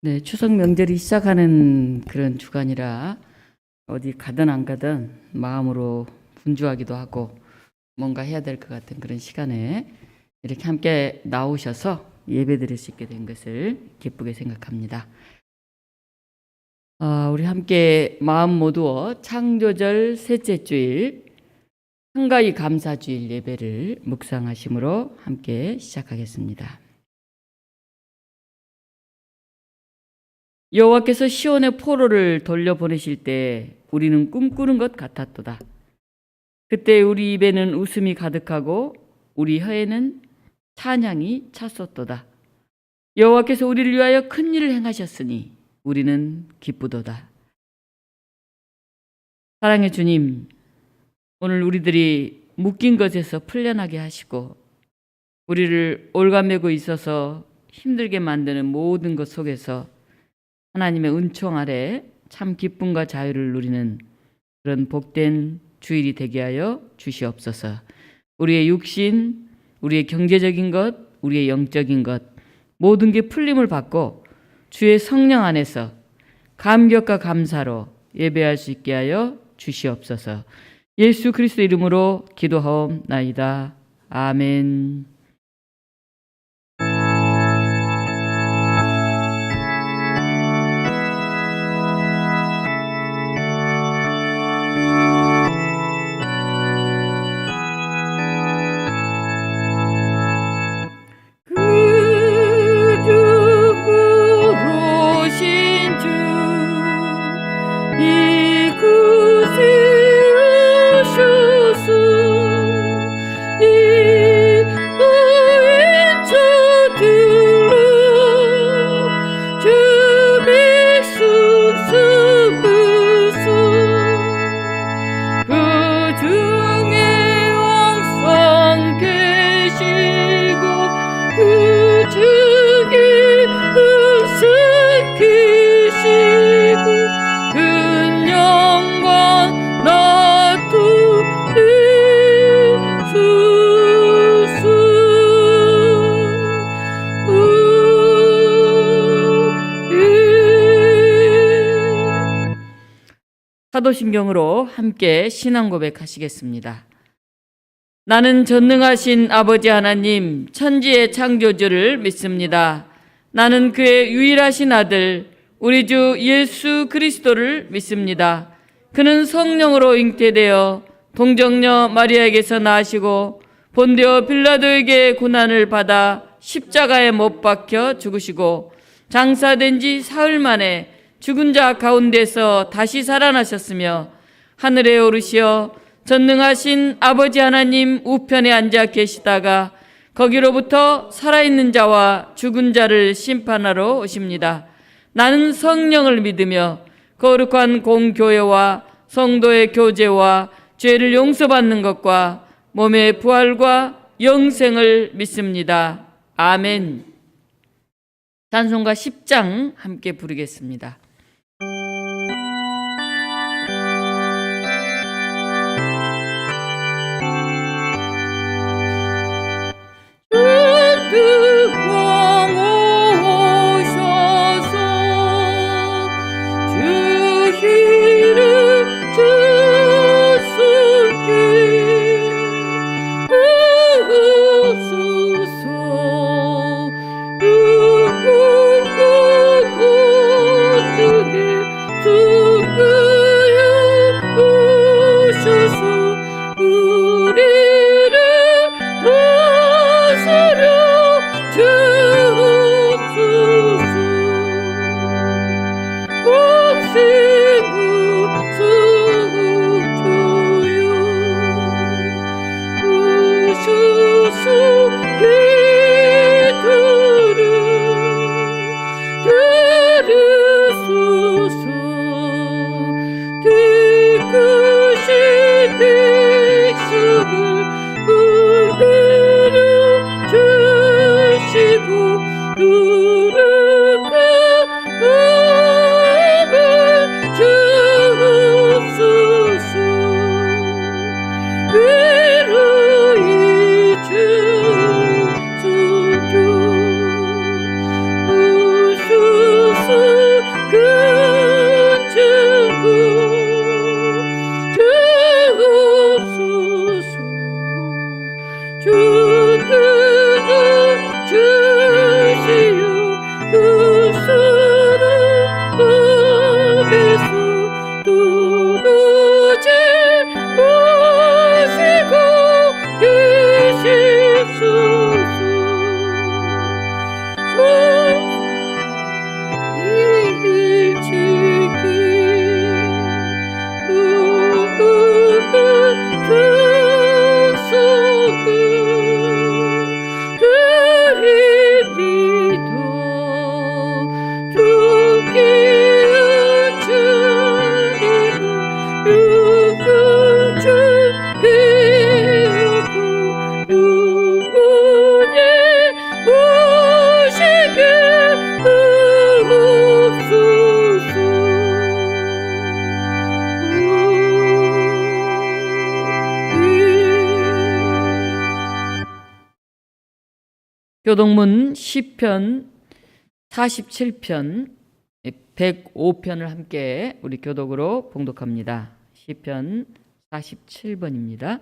네, 추석 명절이 시작하는 그런 주간이라 어디 가든 안 가든 마음으로 분주하기도 하고 뭔가 해야 될 것 같은 그런 시간에 이렇게 함께 나오셔서 예배 드릴 수 있게 된 것을 기쁘게 생각합니다. 우리 함께 마음 모두어 창조절 셋째 주일 한가위 감사주일 예배를 묵상하심으로 함께 시작하겠습니다. 여호와께서 시온의 포로를 돌려보내실 때 우리는 꿈꾸는 것 같았도다. 그때 우리 입에는 웃음이 가득하고 우리 혀에는 찬양이 찼었도다. 여호와께서 우리를 위하여 큰 일을 행하셨으니 우리는 기쁘도다. 사랑의 주님, 오늘 우리들이 묶인 것에서 풀려나게 하시고 우리를 올가매고 있어서 힘들게 만드는 모든 것 속에서 하나님의 은총 아래 참 기쁨과 자유를 누리는 그런 복된 주일이 되게 하여 주시옵소서. 우리의 육신, 우리의 경제적인 것, 우리의 영적인 것 모든 게 풀림을 받고 주의 성령 안에서 감격과 감사로 예배할 수 있게 하여 주시옵소서. 예수 그리스도 이름으로 기도하옵나이다. 아멘. 사도신경으로 함께 신앙 고백하시겠습니다. 나는 전능하신 아버지 하나님 천지의 창조주를 믿습니다. 나는 그의 유일하신 아들 우리 주 예수 그리스도를 믿습니다. 그는 성령으로 잉태되어 동정녀 마리아에게서 나시고 본디오 빌라도에게 고난을 받아 십자가에 못 박혀 죽으시고 장사된 지 사흘 만에 죽은 자 가운데서 다시 살아나셨으며 하늘에 오르시어 전능하신 아버지 하나님 우편에 앉아 계시다가 거기로부터 살아있는 자와 죽은 자를 심판하러 오십니다. 나는 성령을 믿으며 거룩한 공교회와 성도의 교제와 죄를 용서받는 것과 몸의 부활과 영생을 믿습니다. 아멘. 찬송가 10장 함께 부르겠습니다. 교동문 시편 47편 105편을 함께 우리 교독으로 봉독합니다. 시편 47번입니다.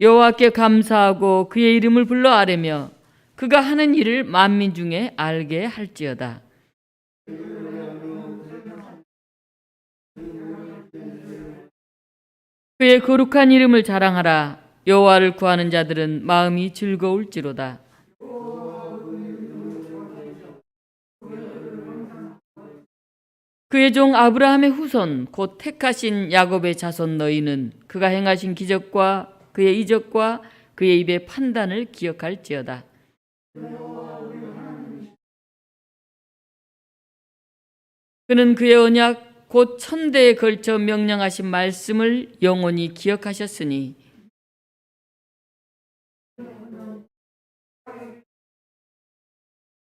여호와께 감사하고 그의 이름을 불러 아뢰며 그가 하는 일을 만민 중에 알게 할지어다. 그의 거룩한 이름을 자랑하라. 여호와를 구하는 자들은 마음이 즐거울지로다. 그의 종 아브라함의 후손 곧 택하신 야곱의 자손 너희는 그가 행하신 기적과 그의 이적과 그의 입의 판단을 기억할지어다. 그는 그의 언약 곧 천대에 걸쳐 명령하신 말씀을 영원히 기억하셨으니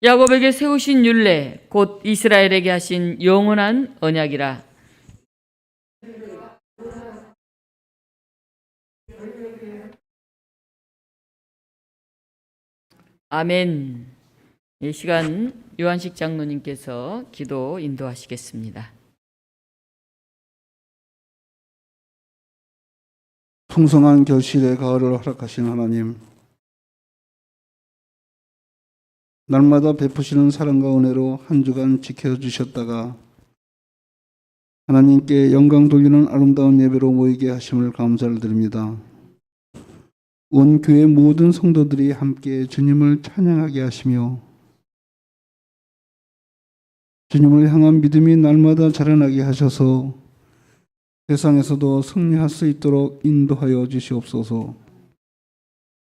야곱에게 세우신 율례 곧 이스라엘에게 하신 영원한 언약이라. 아멘. 이 시간 요한식 장로님께서 기도 인도하시겠습니다. 풍성한 결실의 가을을 허락하신 하나님, 날마다 베푸시는 사랑과 은혜로 한 주간 지켜주셨다가 하나님께 영광 돌리는 아름다운 예배로 모이게 하심을 감사를 드립니다. 온 교회 모든 성도들이 함께 주님을 찬양하게 하시며 주님을 향한 믿음이 날마다 자라나게 하셔서 세상에서도 승리할 수 있도록 인도하여 주시옵소서.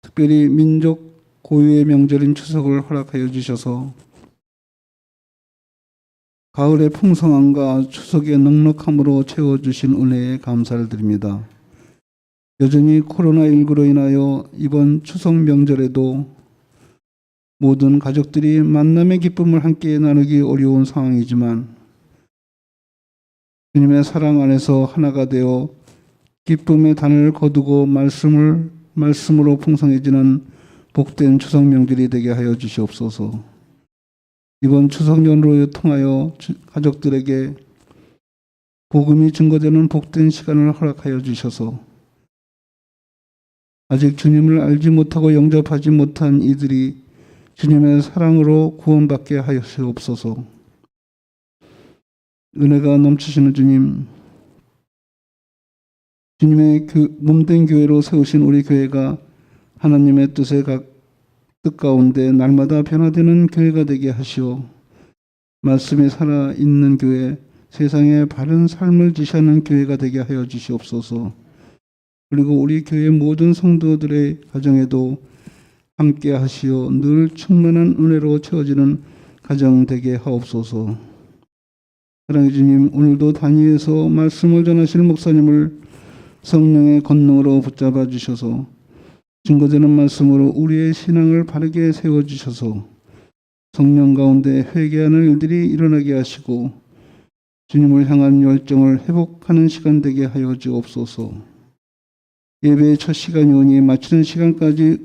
특별히 민족 고유의 명절인 추석을 허락하여 주셔서 가을의 풍성함과 추석의 넉넉함으로 채워주신 은혜에 감사를 드립니다. 여전히 코로나19로 인하여 이번 추석 명절에도 모든 가족들이 만남의 기쁨을 함께 나누기 어려운 상황이지만 주님의 사랑 안에서 하나가 되어 기쁨의 단을 거두고 말씀으로 풍성해지는 복된 추석 명절이 되게 하여 주시옵소서. 이번 추석 연휴를 통하여 가족들에게 복음이 증거되는 복된 시간을 허락하여 주셔서 아직 주님을 알지 못하고 영접하지 못한 이들이 주님의 사랑으로 구원받게 하시옵소서. 은혜가 넘치시는 주님, 주님의 몸된 교회로 세우신 우리 교회가 하나님의 뜻 가운데 날마다 변화되는 교회가 되게 하시오. 말씀이 살아있는 교회, 세상에 바른 삶을 지시하는 교회가 되게 하여 주시옵소서. 그리고 우리 교회 모든 성도들의 가정에도 함께 하시어 늘 충만한 은혜로 채워지는 가정 되게 하옵소서. 사랑해 주님, 오늘도 단위에서 말씀을 전하실 목사님을 성령의 권능으로 붙잡아 주셔서 증거되는 말씀으로 우리의 신앙을 바르게 세워주셔서 성령 가운데 회개하는 일들이 일어나게 하시고 주님을 향한 열정을 회복하는 시간 되게 하여 주옵소서. 예배의 첫 시간이 오니 마치는 시간까지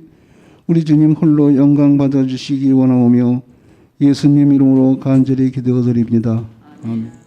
우리 주님 홀로 영광 받아주시기 원하오며 예수님 이름으로 간절히 기도드립니다. 아멘.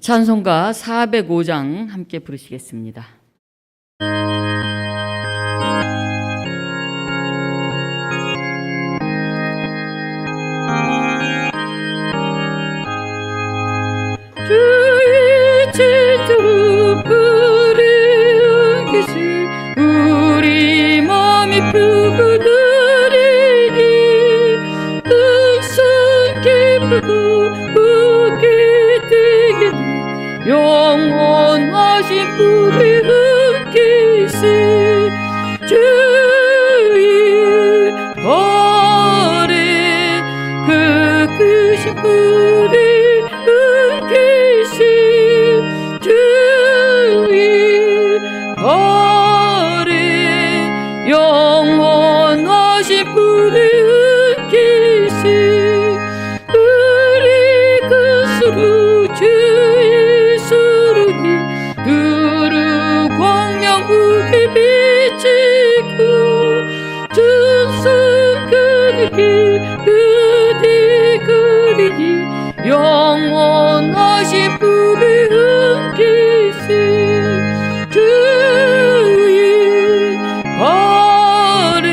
찬송가 405장 함께 부르시겠습니다. 주의 질투로 불에 계시 우리 마음이 부부들이니 항상 기쁘고 웃게 되게 영원하신 불이 흑기시 주의 발에 그 영원하신 불을 흠기신 주의 발에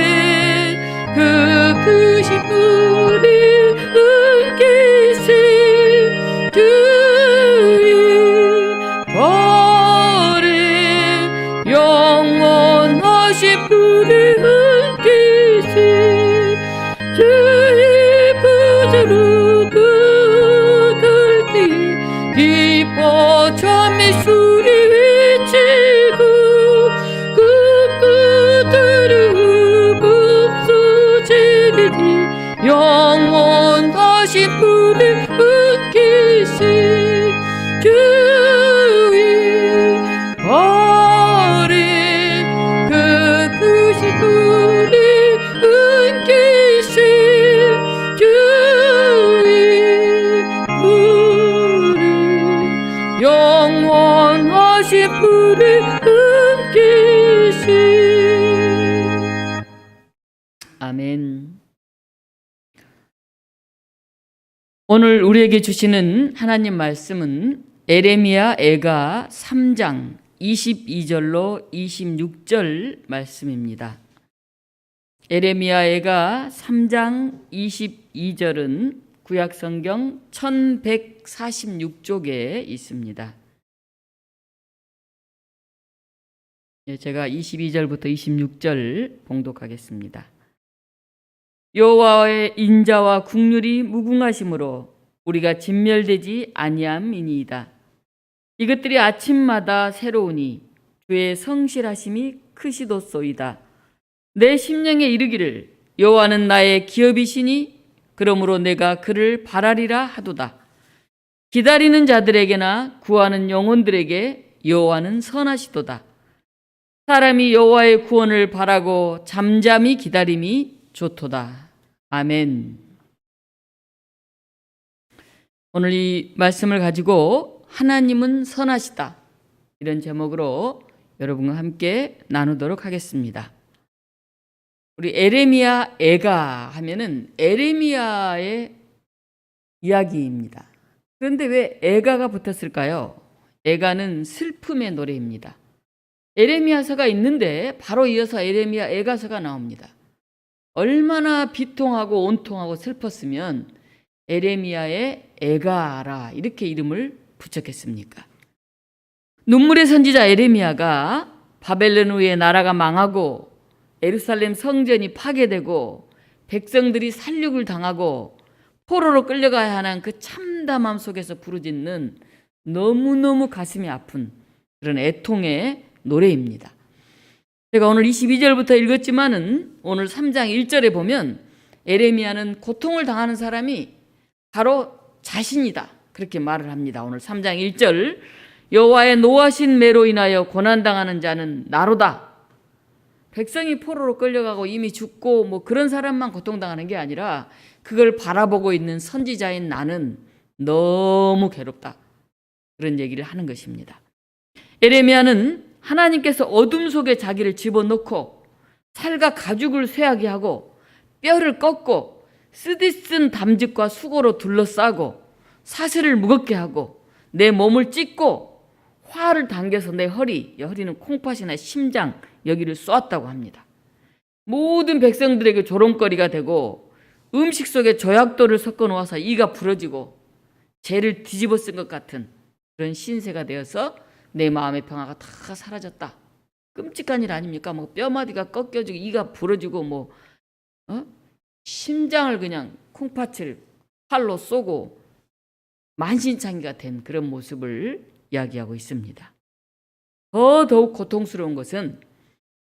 그 크신 불을 흠기신 주의 발에 영원하신 불을 흠기신 주의 부드러운 기뻐 참의 소리 외치고 그들은 없어지리니 영원하신 불을 흠기신 주의 발에 그 크신 불을 흠기신 주의 불을 영원하신 불을 흠기신. 아멘. 오늘 우리에게 주시는 하나님 말씀은 에레미야 애가 3장 22절로 26절 말씀입니다. 에레미야 애가 3장 22절은 구약성경 1146쪽에 있습니다. 제가 22절부터 26절 봉독하겠습니다. 여호와의 인자와 국률이 무궁하심으로 우리가 진멸되지 아니함이니이다. 이것들이 아침마다 새로우니 주의 성실하심이 크시도소이다. 내 심령에 이르기를 여호와는 나의 기업이시니 그러므로 내가 그를 바라리라 하도다. 기다리는 자들에게나 구하는 영혼들에게 여호와는 선하시도다. 사람이 여호와의 구원을 바라고 잠잠히 기다림이 좋도다. 아멘. 오늘 이 말씀을 가지고 하나님은 선하시다, 이런 제목으로 여러분과 함께 나누도록 하겠습니다. 우리 에레미야 애가 하면은 에레미야의 이야기입니다. 그런데 왜 애가가 붙었을까요? 애가는 슬픔의 노래입니다. 에레미야서가 있는데 바로 이어서 에레미야 애가서가 나옵니다. 얼마나 비통하고 온통하고 슬펐으면 에레미야의 애가라 이렇게 이름을 붙였겠습니까? 눈물의 선지자 에레미야가 바벨론 후에 나라가 망하고 예루살렘 성전이 파괴되고 백성들이 살육을 당하고 포로로 끌려가야 하는 그 참담함 속에서 부르짖는 너무너무 가슴이 아픈 그런 애통의 노래입니다. 제가 오늘 22절부터 읽었지만은 오늘 3장 1절에 보면 에레미야는 고통을 당하는 사람이 바로 자신이다, 그렇게 말을 합니다. 오늘 3장 1절, 여호와의 노하신 매로 인하여 고난당하는 자는 나로다. 백성이 포로로 끌려가고 이미 죽고 뭐 그런 사람만 고통당하는 게 아니라 그걸 바라보고 있는 선지자인 나는 너무 괴롭다, 그런 얘기를 하는 것입니다. 에레미야는 하나님께서 어둠 속에 자기를 집어넣고 살과 가죽을 쇠하게 하고 뼈를 꺾고 쓰디쓴 담즙과 수고로 둘러싸고 사슬을 무겁게 하고 내 몸을 찢고 활을 당겨서 내 허리는 콩팥이나 심장 여기를 쏘았다고 합니다. 모든 백성들에게 조롱거리가 되고 음식 속에 조약돌을 섞어 놓아서 이가 부러지고 죄를 뒤집어 쓴 것 같은 그런 신세가 되어서 내 마음의 평화가 다 사라졌다. 끔찍한 일 아닙니까? 뭐 뼈마디가 꺾여지고 이가 부러지고 심장을 그냥 콩팥을 활로 쏘고 만신창이가 된 그런 모습을 이야기하고 있습니다. 더욱 고통스러운 것은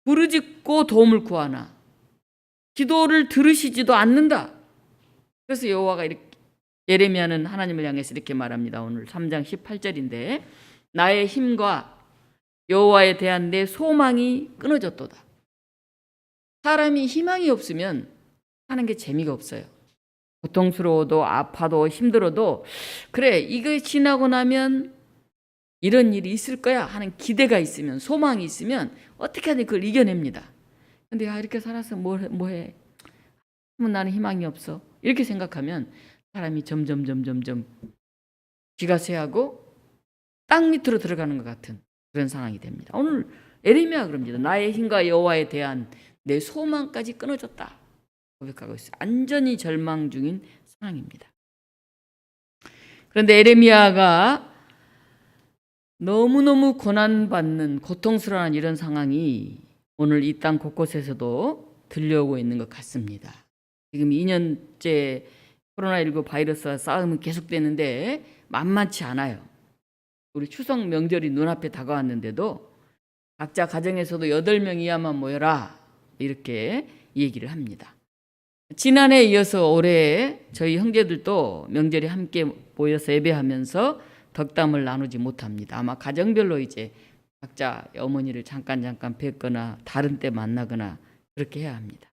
부르짖고 도움을 구하나 기도를 들으시지도 않는다. 그래서 여호와가 이렇게, 예레미야는 하나님을 향해서 이렇게 말합니다. 오늘 3장 18절인데 나의 힘과 여호와에 대한 내 소망이 끊어졌도다. 사람이 희망이 없으면 하는 게 재미가 없어요. 고통스러워도 아파도 힘들어도 그래 이거 지나고 나면 이런 일이 있을 거야 하는 기대가 있으면, 소망이 있으면 어떻게 하든 그걸 이겨냅니다. 근데 이렇게 살아서 뭐해? 나는 희망이 없어. 이렇게 생각하면 사람이 점점 귀가 쇠하고 땅 밑으로 들어가는 것 같은 그런 상황이 됩니다. 오늘 에레미야가 그럽니다. 나의 힘과 여호와에 대한 내 소망까지 끊어졌다 고백하고 있어요. 완전히 절망 중인 상황입니다. 그런데 에레미야가 너무너무 고난받는 고통스러운 이런 상황이 오늘 이 땅 곳곳에서도 들려오고 있는 것 같습니다. 지금 2년째 코로나19 바이러스와 싸움은 계속되는데 만만치 않아요. 우리 추석 명절이 눈앞에 다가왔는데도 각자 가정에서도 8명 이하만 모여라 이렇게 얘기를 합니다. 지난해에 이어서 올해 저희 형제들도 명절에 함께 모여서 예배하면서 덕담을 나누지 못합니다. 아마 가정별로 이제 각자 어머니를 잠깐 뵙거나 다른 때 만나거나 그렇게 해야 합니다.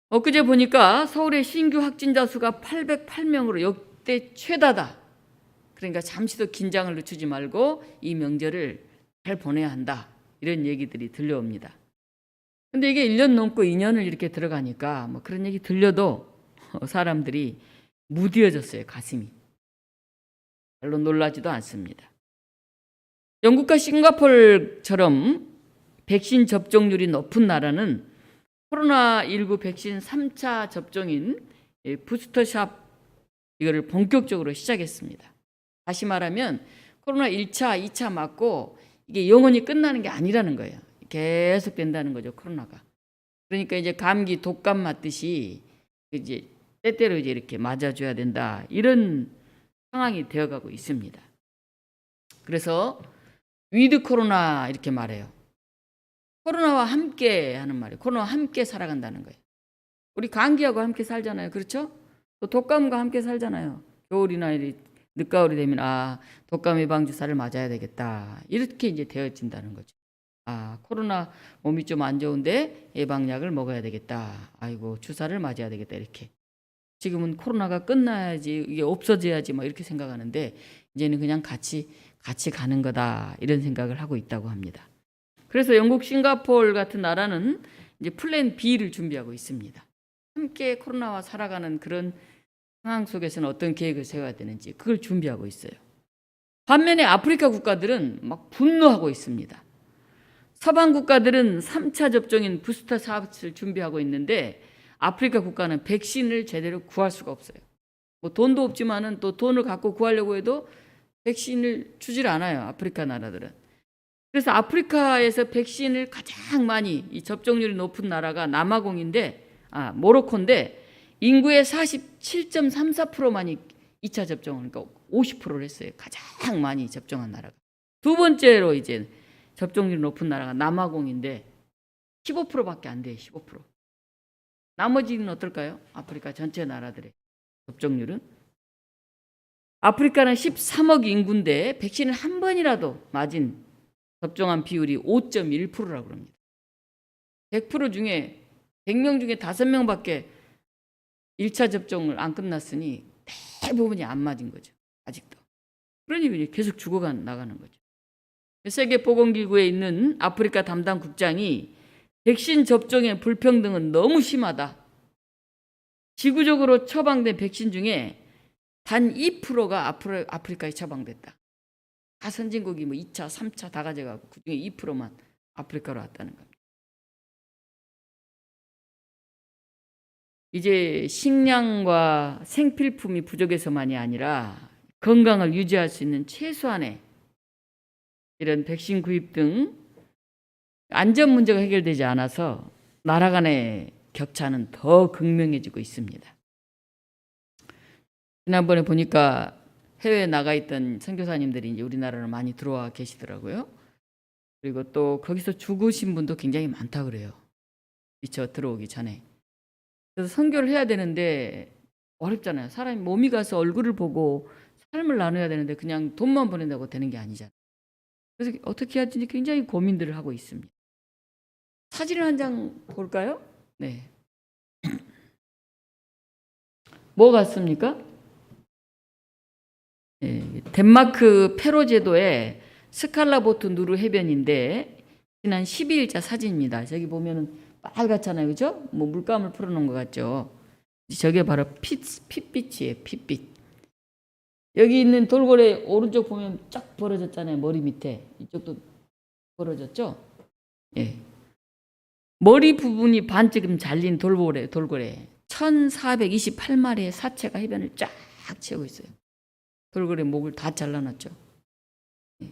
엊그제 보니까 서울의 신규 확진자 수가 808명으로 역대 최다다. 그러니까 잠시도 긴장을 늦추지 말고 이 명절을 잘 보내야 한다. 이런 얘기들이 들려옵니다. 근데 이게 1년 넘고 2년을 이렇게 들어가니까 뭐 그런 얘기 들려도 사람들이 무디어졌어요. 가슴이. 별로 놀라지도 않습니다. 영국과 싱가포르처럼 백신 접종률이 높은 나라는 코로나19 백신 3차 접종인 부스터샷 이거를 본격적으로 시작했습니다. 다시 말하면 코로나 1차, 2차 맞고 이게 영원히 끝나는 게 아니라는 거예요. 계속 된다는 거죠, 코로나가. 그러니까 이제 감기, 독감 맞듯이 이제 때때로 이제 이렇게 맞아줘야 된다. 이런 상황이 되어가고 있습니다. 그래서 위드 코로나 이렇게 말해요. 코로나와 함께 하는 말이에요. 코로나와 함께 살아간다는 거예요. 우리 감기하고 함께 살잖아요. 그렇죠? 또 독감과 함께 살잖아요. 겨울이나 늦가을이 되면 독감 예방 주사를 맞아야 되겠다. 이렇게 이제 되어진다는 거죠. 코로나 몸이 좀 안 좋은데 예방약을 먹어야 되겠다. 아이고 주사를 맞아야 되겠다. 이렇게. 지금은 코로나가 끝나야지 이게 없어져야지 뭐 이렇게 생각하는데 이제는 그냥 같이 가는 거다. 이런 생각을 하고 있다고 합니다. 그래서 영국, 싱가포르 같은 나라는 이제 플랜 B를 준비하고 있습니다. 함께 코로나와 살아가는 그런 상황 속에서는 어떤 계획을 세워야 되는지 그걸 준비하고 있어요. 반면에 아프리카 국가들은 막 분노하고 있습니다. 서방 국가들은 3차 접종인 부스터 샷을 준비하고 있는데 아프리카 국가는 백신을 제대로 구할 수가 없어요. 뭐 돈도 없지만은 또 돈을 갖고 구하려고 해도 백신을 주질 않아요. 아프리카 나라들은. 그래서 아프리카에서 백신을 가장 많이 이 접종률이 높은 나라가 모로코인데 인구의 47.34%만이 2차 접종을 그러니까 50%를 했어요. 가장 많이 접종한 나라가. 두 번째로 이제 접종률이 높은 나라가 남아공인데 15%밖에 안 돼요. 15%. 나머지는 어떨까요? 아프리카 전체 나라들의 접종률은? 아프리카는 13억 인구인데 백신을 한 번이라도 맞은 접종한 비율이 5.1%라고 합니다. 100% 중에 100명 중에 5명밖에 1차 접종을 안 끝났으니 대부분이 안 맞은 거죠. 아직도. 그러니 계속 나가는 거죠. 세계보건기구에 있는 아프리카 담당 국장이 백신 접종의 불평등은 너무 심하다. 지구적으로 처방된 백신 중에 단 2%가 아프리카에 처방됐다. 다 선진국이 2차, 3차 다 가져가고 그중에 2%만 아프리카로 왔다는 겁니다. 이제 식량과 생필품이 부족해서만이 아니라 건강을 유지할 수 있는 최소한의 이런 백신 구입 등 안전 문제가 해결되지 않아서 나라 간의 격차는 더 극명해지고 있습니다. 지난번에 보니까 해외에 나가 있던 선교사님들이 이제 우리나라로 많이 들어와 계시더라고요. 그리고 또 거기서 죽으신 분도 굉장히 많다 그래요. 미처 들어오기 전에. 그래서 선교를 해야 되는데 어렵잖아요. 사람이 몸이 가서 얼굴을 보고 삶을 나눠야 되는데 그냥 돈만 보낸다고 되는 게 아니잖아요. 그래서 어떻게 해야 할지 굉장히 고민들을 하고 있습니다. 사진을 한 장 볼까요? 네. 뭐 같습니까? 네, 덴마크 페로 제도의 스칼라보트 누르 해변인데 지난 12일자 사진입니다. 저기 보면은 빨갛잖아요, 그죠? 뭐 물감을 풀어놓은 것 같죠. 저게 바로 핏빛이에요, 핏빛. 여기 있는 돌고래 오른쪽 보면 쫙 벌어졌잖아요. 머리 밑에. 이쪽도 벌어졌죠? 예. 머리 부분이 반쯤 잘린 돌고래. 1428마리의 사체가 해변을 쫙 채우고 있어요. 돌고래 목을 다 잘라놨죠. 예.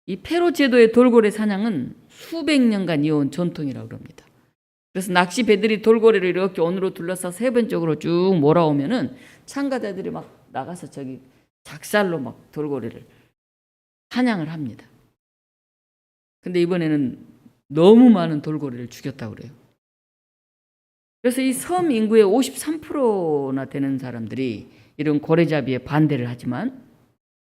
이 페로 제도의 돌고래 사냥은 수백 년간 이어온 전통이라고 그럽니다. 그래서 낚시 배들이 돌고래를 이렇게 원으로 둘러싸서 해변 쪽으로 쭉 몰아오면은 참가자들이 막 나가서 저기 작살로 막 돌고래를 사냥을 합니다. 근데 이번에는 너무 많은 돌고래를 죽였다고 그래요. 그래서 이 섬 인구의 53%나 되는 사람들이 이런 고래잡이에 반대를 하지만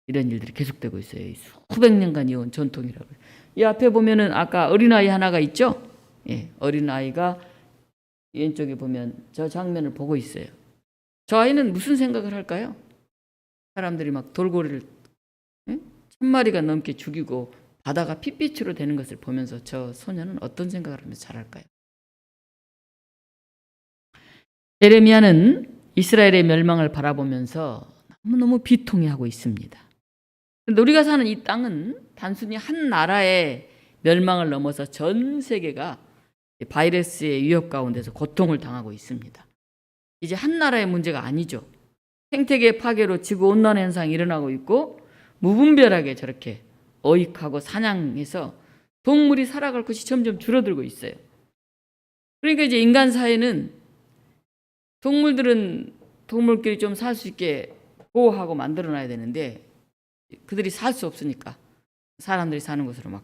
이런 일들이 계속되고 있어요. 수백 년간 이어온 전통이라고 해요. 이 앞에 보면은 아까 어린아이 하나가 있죠? 예, 어린아이가 왼쪽에 보면 저 장면을 보고 있어요. 저 아이는 무슨 생각을 할까요? 사람들이 막 돌고래를 1000마리가 넘게 죽이고 바다가 핏빛으로 되는 것을 보면서 저 소녀는 어떤 생각을 하면서 자랄까요? 예레미야는 이스라엘의 멸망을 바라보면서 너무너무 비통해하고 있습니다. 그런데 우리가 사는 이 땅은 단순히 한 나라의 멸망을 넘어서 전 세계가 바이러스의 위협 가운데서 고통을 당하고 있습니다. 이제 한 나라의 문제가 아니죠. 생태계 파괴로 지구온난화 현상이 일어나고 있고 무분별하게 저렇게 어익하고 사냥해서 동물이 살아갈 곳이 점점 줄어들고 있어요. 그러니까 이제 인간 사회는 동물들은 동물끼리 좀 살 수 있게 보호하고 만들어놔야 되는데 그들이 살 수 없으니까 사람들이 사는 곳으로 막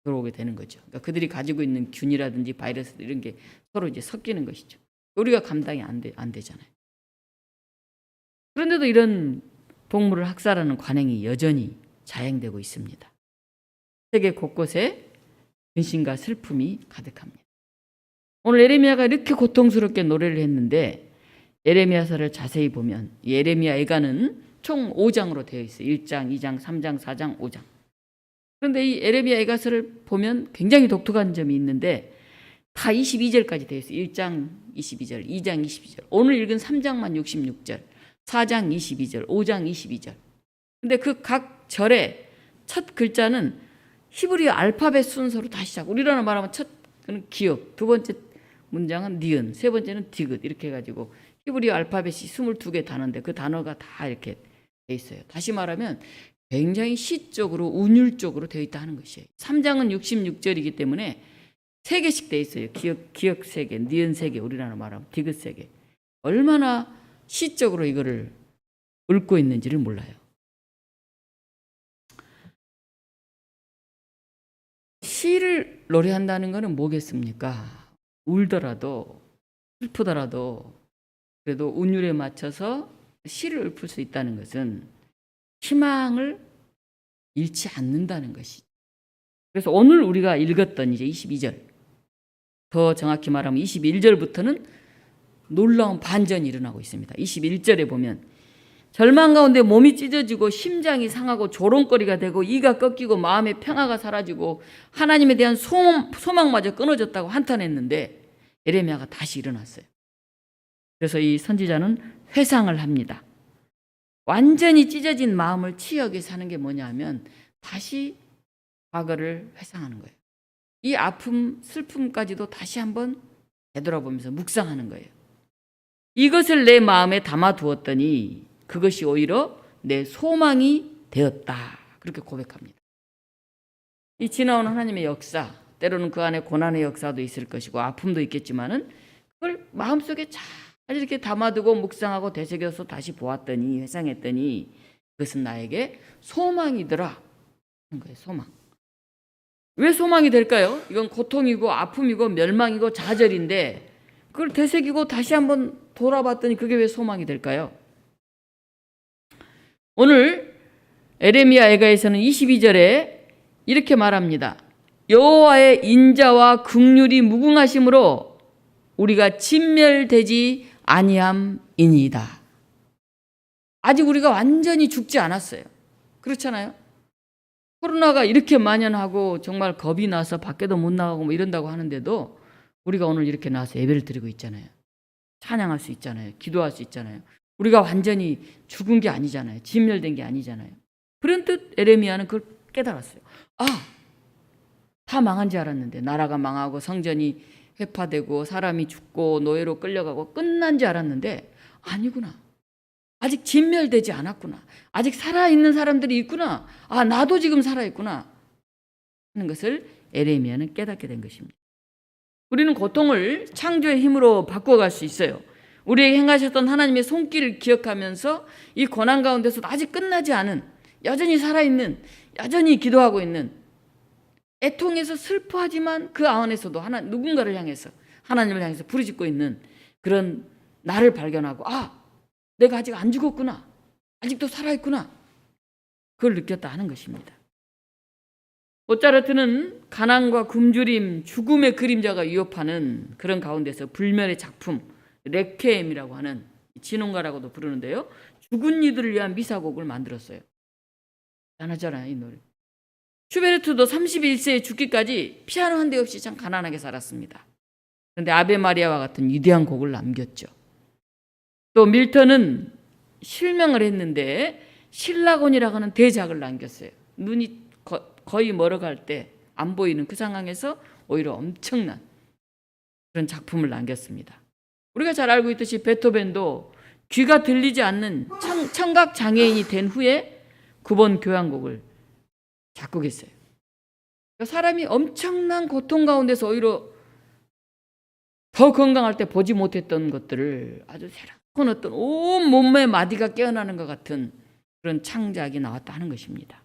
들어오게 되는 거죠. 그러니까 그들이 가지고 있는 균이라든지 바이러스 이런 게 서로 이제 섞이는 것이죠. 우리가 감당이 안 되잖아요. 그런데도 이런 동물을 학살하는 관행이 여전히 자행되고 있습니다. 세계 곳곳에 근심과 슬픔이 가득합니다. 오늘 예레미야가 이렇게 고통스럽게 노래를 했는데 예레미야서를 자세히 보면 예레미야 애가는 총 5장으로 되어 있어요. 1장, 2장, 3장, 4장, 5장. 그런데 이 예레미야 애가서를 보면 굉장히 독특한 점이 있는데 다 22절까지 되어 있어요. 1장 22절, 2장 22절. 오늘 읽은 3장만 66절, 4장 22절, 5장 22절. 근데 그 각 절의 첫 글자는 히브리 알파벳 순서로 다 시작. 우리나라 말하면 첫 기역, 두 번째 문장은 니은, 세 번째는 디귿 이렇게 해가지고 히브리 알파벳이 22개 단어인데 그 단어가 다 이렇게 돼 있어요. 다시 말하면 굉장히 시적으로 운율적으로 되어 있다 하는 것이에요. 3장은 66절이기 때문에 3개씩 되어 있어요. 기역 3개, 니은 3개, 우리나라 말하면 디귿 3개. 얼마나 시적으로 이거를 읊고 있는지를 몰라요. 시를 노래한다는 것은 뭐겠습니까? 울더라도 슬프더라도 그래도 운율에 맞춰서 시를 읊을 수 있다는 것은 희망을 잃지 않는다는 것이죠. 그래서 오늘 우리가 읽었던 이제 22절, 더 정확히 말하면 21절부터는 놀라운 반전이 일어나고 있습니다. 21절에 보면 절망 가운데 몸이 찢어지고 심장이 상하고 조롱거리가 되고 이가 꺾이고 마음의 평화가 사라지고 하나님에 대한 소망마저 끊어졌다고 한탄했는데 예레미야가 다시 일어났어요. 그래서 이 선지자는 회상을 합니다. 완전히 찢어진 마음을 치유하게 사는 게 뭐냐면 다시 과거를 회상하는 거예요. 이 아픔, 슬픔까지도 다시 한번 되돌아보면서 묵상하는 거예요. 이것을 내 마음에 담아두었더니 그것이 오히려 내 소망이 되었다. 그렇게 고백합니다. 이 지나온 하나님의 역사, 때로는 그 안에 고난의 역사도 있을 것이고 아픔도 있겠지만은 그걸 마음속에 잘 이렇게 담아두고 묵상하고 되새겨서 다시 보았더니 회상했더니 그것은 나에게 소망이더라 하는 거예요. 소망. 왜 소망이 될까요? 이건 고통이고 아픔이고 멸망이고 좌절인데 그걸 되새기고 다시 한번 돌아봤더니 그게 왜 소망이 될까요? 오늘 에레미야 애가에서는 22절에 이렇게 말합니다. 여호와의 인자와 긍휼이 무궁하심으로 우리가 진멸되지 아니함이니이다. 아직 우리가 완전히 죽지 않았어요. 그렇잖아요. 코로나가 이렇게 만연하고 정말 겁이 나서 밖에도 못 나가고 뭐 이런다고 하는데도 우리가 오늘 이렇게 나와서 예배를 드리고 있잖아요. 찬양할 수 있잖아요. 기도할 수 있잖아요. 우리가 완전히 죽은 게 아니잖아요. 진멸된 게 아니잖아요. 그런듯 에레미야는 그걸 깨달았어요. 아, 다 망한 줄 알았는데, 나라가 망하고 성전이 회파되고 사람이 죽고 노예로 끌려가고 끝난 줄 알았는데 아니구나. 아직 진멸되지 않았구나. 아직 살아있는 사람들이 있구나. 아, 나도 지금 살아있구나 하는 것을 에레미야는 깨닫게 된 것입니다. 우리는 고통을 창조의 힘으로 바꿔갈 수 있어요. 우리에게 행하셨던 하나님의 손길을 기억하면서 이 고난 가운데서도 아직 끝나지 않은, 여전히 살아있는, 여전히 기도하고 있는, 애통해서 슬퍼하지만 그 안에서도 누군가를 향해서, 하나님을 향해서 부르짖고 있는 그런 나를 발견하고, 아, 내가 아직 안 죽었구나, 아직도 살아있구나, 그걸 느꼈다 하는 것입니다. 모차르트는 가난과 굶주림, 죽음의 그림자가 위협하는 그런 가운데서 불멸의 작품 레퀴엠이라고 하는, 진홍가라고도 부르는데요, 죽은 이들을 위한 미사곡을 만들었어요. 대단하잖아요, 이 노래. 슈베르트도 31세에 죽기까지 피아노 한 대 없이 참 가난하게 살았습니다. 그런데 아베 마리아와 같은 위대한 곡을 남겼죠. 또 밀턴은 실명을 했는데 신라곤이라고 하는 대작을 남겼어요. 눈이 거의 멀어갈 때 안 보이는 그 상황에서 오히려 엄청난 그런 작품을 남겼습니다. 우리가 잘 알고 있듯이 베토벤도 귀가 들리지 않는 청각 장애인이 된 후에 9번 교향곡을 작곡했어요. 사람이 엄청난 고통 가운데서 오히려 더 건강할 때 보지 못했던 것들을 아주 새로운 어떤 온 몸의 마디가 깨어나는 것 같은 그런 창작이 나왔다 하는 것입니다.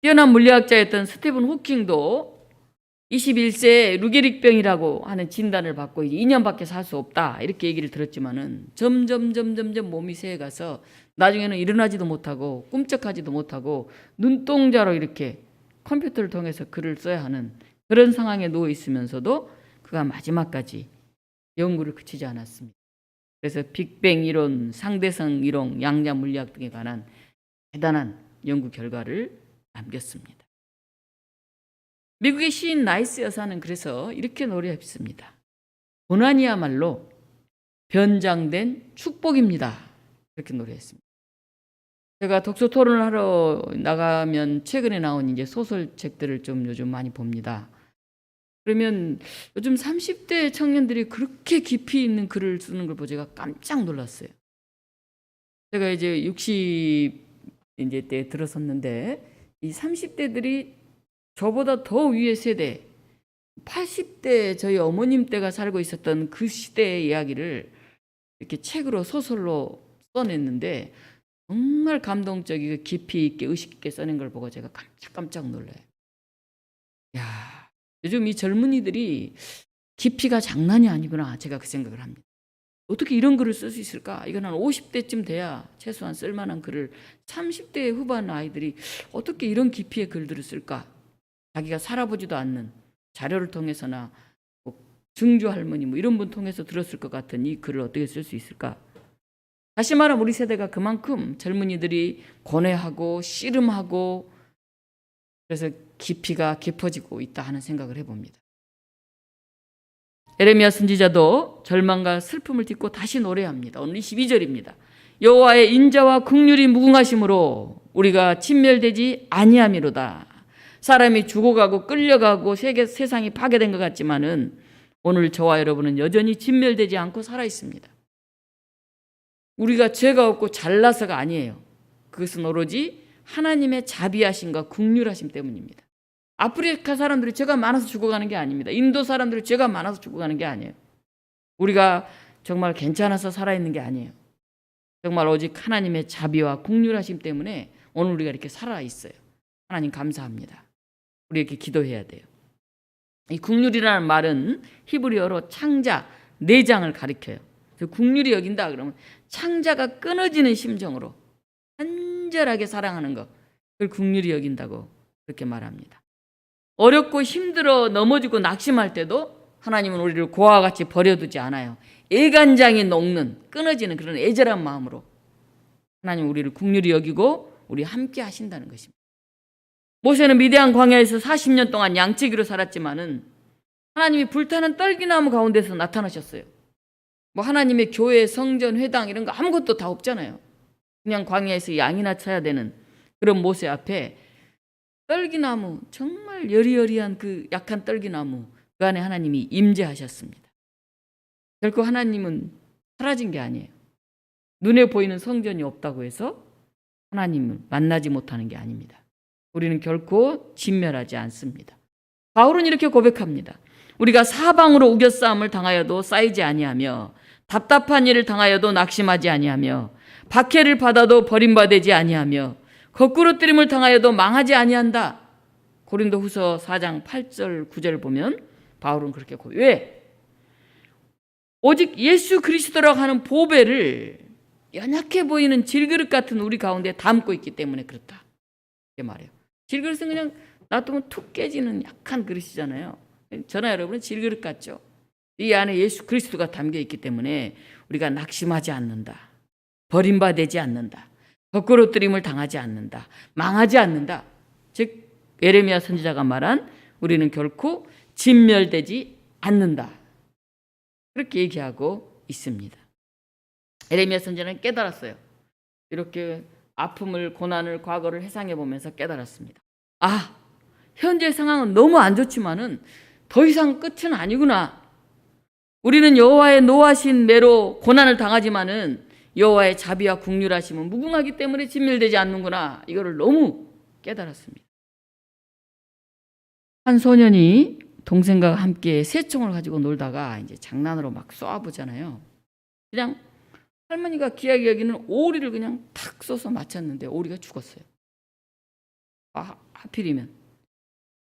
뛰어난 물리학자였던 스티븐 호킹도 21세에 루게릭병이라고 하는 진단을 받고 2년밖에 살 수 없다 이렇게 얘기를 들었지만은 점점 몸이 새어가서 나중에는 일어나지도 못하고 꿈쩍하지도 못하고 눈동자로 이렇게 컴퓨터를 통해서 글을 써야 하는 그런 상황에 놓여 있으면서도 그가 마지막까지 연구를 그치지 않았습니다. 그래서 빅뱅 이론, 상대성 이론, 양자 물리학 등에 관한 대단한 연구 결과를 남겼습니다. 미국의 시인 나이스 여사는 그래서 이렇게 노래했습니다. 고난이야말로 변장된 축복입니다. 이렇게 노래했습니다. 제가 독서 토론을 하러 나가면 최근에 나온 이제 소설책들을 좀 요즘 많이 봅니다. 그러면 요즘 30대 청년들이 그렇게 깊이 있는 글을 쓰는 걸 보고 제가 깜짝 놀랐어요. 제가 이제 60 이제 때 들어섰는데 이 30대들이 저보다 더 위의 세대, 80대 저희 어머님 때가 살고 있었던 그 시대의 이야기를 이렇게 책으로 소설로 써냈는데 정말 감동적이고 깊이 있게 의식 있게 써낸 걸 보고 제가 깜짝 놀라요. 야, 요즘 이 젊은이들이 깊이가 장난이 아니구나 제가 그 생각을 합니다. 어떻게 이런 글을 쓸 수 있을까? 이건 한 50대쯤 돼야 최소한 쓸만한 글을 30대 후반 아이들이 어떻게 이런 깊이의 글들을 쓸까? 자기가 살아보지도 않는 자료를 통해서나 뭐 증조 할머니 뭐 이런 분 통해서 들었을 것 같은 이 글을 어떻게 쓸 수 있을까? 다시 말하면 우리 세대가 그만큼 젊은이들이 고뇌하고 씨름하고 그래서 깊이가 깊어지고 있다 하는 생각을 해봅니다. 에레미야 선지자도 절망과 슬픔을 딛고 다시 노래합니다. 오늘 22절입니다. 여호와의 인자와 긍휼이 무궁하심으로 우리가 진멸되지 아니함이로다. 사람이 죽어가고 끌려가고 세상이 파괴된 것 같지만은 오늘 저와 여러분은 여전히 진멸되지 않고 살아 있습니다. 우리가 죄가 없고 잘나서가 아니에요. 그것은 오로지 하나님의 자비하심과 긍휼하심 때문입니다. 아프리카 사람들이 죄가 많아서 죽어가는 게 아닙니다. 인도 사람들이 죄가 많아서 죽어가는 게 아니에요. 우리가 정말 괜찮아서 살아있는 게 아니에요. 정말 오직 하나님의 자비와 긍휼하심 때문에 오늘 우리가 이렇게 살아있어요. 하나님 감사합니다. 우리 이렇게 기도해야 돼요. 이 긍휼이라는 말은 히브리어로 창자, 내장을 가리켜요. 긍휼히 여긴다 그러면 창자가 끊어지는 심정으로 간절하게 사랑하는 것, 그걸 긍휼히 여긴다고 그렇게 말합니다. 어렵고 힘들어 넘어지고 낙심할 때도 하나님은 우리를 고아와 같이 버려두지 않아요. 애간장이 녹는 끊어지는 그런 애절한 마음으로 하나님 우리를 긍휼히 여기고 우리 함께 하신다는 것입니다. 모세는 미디안 광야에서 40년 동안 양치기로 살았지만은 하나님이 불타는 떨기나무 가운데서 나타나셨어요. 뭐 하나님의 교회, 성전, 회당 이런 거 아무것도 다 없잖아요. 그냥 광야에서 양이나 쳐야 되는 그런 모세 앞에 떨기나무, 정말 여리여리한 그 약한 떨기나무, 그 안에 하나님이 임재하셨습니다. 결코 하나님은 사라진 게 아니에요. 눈에 보이는 성전이 없다고 해서 하나님을 만나지 못하는 게 아닙니다. 우리는 결코 진멸하지 않습니다. 바울은 이렇게 고백합니다. 우리가 사방으로 우겨싸움을 당하여도 쌓이지 아니하며 답답한 일을 당하여도 낙심하지 아니하며 박해를 받아도 버림받지 아니하며 거꾸로 뜨림을 당하여도 망하지 아니한다. 고린도후서 4장 8절 9절 보면 바울은 그렇게 왜? 오직 예수 그리스도라고 하는 보배를 연약해 보이는 질그릇 같은 우리 가운데 담고 있기 때문에 그렇다. 이렇게 말해요. 질그릇은 그냥 놔두면 툭 깨지는 약한 그릇이잖아요. 저나 여러분은 질그릇 같죠. 이 안에 예수 그리스도가 담겨 있기 때문에 우리가 낙심하지 않는다. 버림받지 않는다. 거꾸로 뜨림을 당하지 않는다. 망하지 않는다. 즉 예레미야 선지자가 말한 우리는 결코 진멸되지 않는다. 그렇게 얘기하고 있습니다. 예레미야 선지자는 깨달았어요. 이렇게 아픔을, 고난을, 과거를 회상해 보면서 깨달았습니다. 아, 현재 상황은 너무 안 좋지만은 더 이상 끝은 아니구나. 우리는 여호와의 노하신 매로 고난을 당하지만은 여호와의 자비와 긍휼하심은 무궁하기 때문에 진멸되지 않는구나. 이거를 너무 깨달았습니다. 한 소년이 동생과 함께 새총을 가지고 놀다가 이제 장난으로 막 쏘아보잖아요. 그냥 할머니가 귀하게 여기는 오리를 그냥 탁 쏘서 맞췄는데 오리가 죽었어요. 아, 하필이면